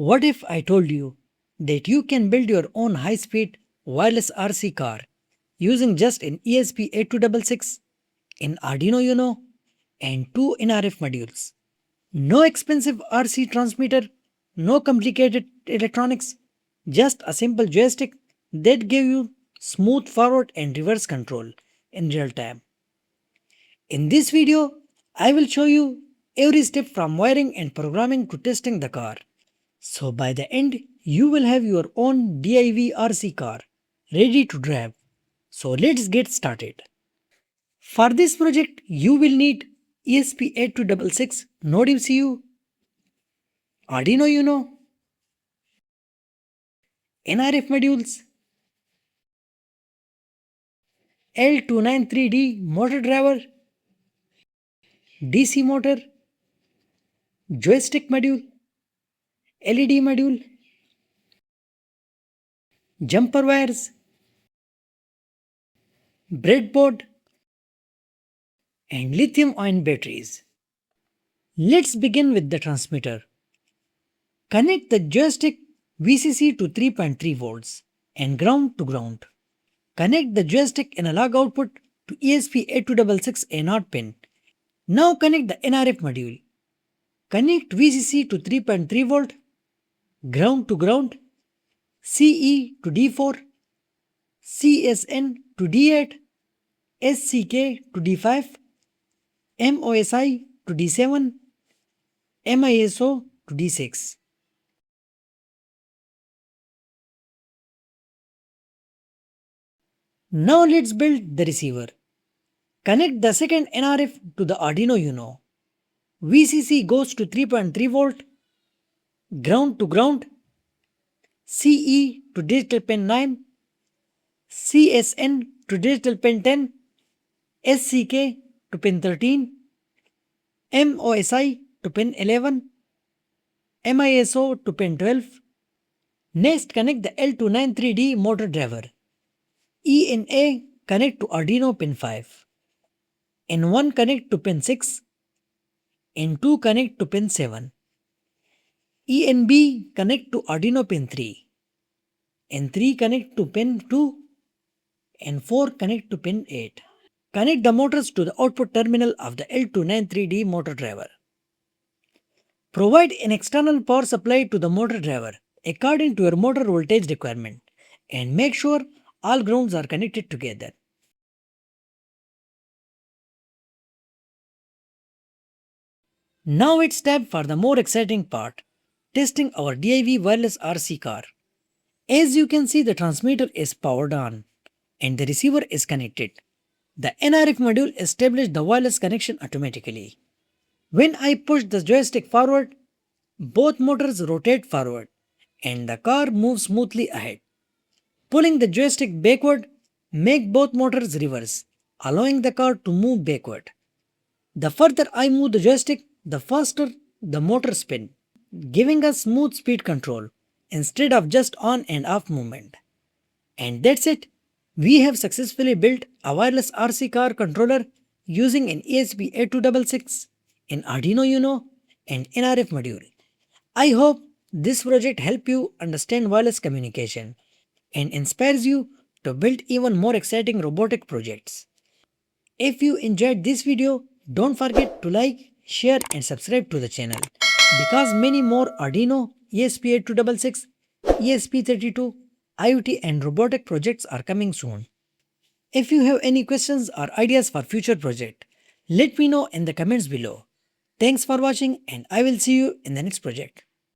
What if I told you that you can build your own high-speed wireless RC car using just an ESP8266, an Arduino Uno, and two NRF modules? No expensive RC transmitter, no complicated electronics, just a simple joystick that gives you smooth forward and reverse control in real time. In this video, I will show you every step from wiring and programming to testing the car. So by the end, you will have your own DIY RC car ready to drive. So let's get started. For this project, you will need ESP8266 NodeMCU, Arduino Uno, NRF modules, L293D motor driver, DC motor, joystick module, LED module, jumper wires, breadboard, and lithium-ion batteries. Let's begin with the transmitter. Connect the joystick VCC to 3.3 volts and ground to ground. Connect the joystick analog output to ESP8266 A0 pin. Now connect the NRF module. Connect VCC to 3.3 volt, ground to ground, CE to D4, CSN to D8, SCK to D5, MOSI to D7, MISO to D6. Now let's build the receiver. Connect the second NRF to the Arduino Uno. VCC goes to 3.3 volt, ground to ground, CE to digital pin 9, CSN to digital pin 10, SCK to pin 13, MOSI to pin 11, MISO to pin 12. Next, connect the L293D motor driver. ENA connect to Arduino pin 5. N1 connect to pin 6. N2 connect to pin 7. ENB connect to Arduino pin 3. N3 connect to pin 2. N4 connect to pin 8. Connect the motors to the output terminal of the L293D motor driver. Provide an external power supply to the motor driver according to your motor voltage requirement and make sure all grounds are connected together. Now it's time for the more exciting part, testing our DIY wireless RC car. As you can see, the transmitter is powered on and the receiver is connected. The NRF module established the wireless connection automatically. When I push the joystick forward, both motors rotate forward and the car moves smoothly ahead. Pulling the joystick backward makes both motors reverse, allowing the car to move backward. The further I move the joystick, the faster the motor spin, giving us smooth speed control instead of just on and off movement. And that's it. We have successfully built a wireless RC car controller using an ESP8266, an Arduino Uno, and NRF module. I hope this project helps you understand wireless communication and inspires you to build even more exciting robotic projects. If you enjoyed this video, don't forget to like, share and subscribe to the channel because many more Arduino, ESP8266, ESP32, IoT and robotic projects are coming soon. If you have any questions or ideas for future project, let me know in the comments below. Thanks for watching and I will see you in the next project.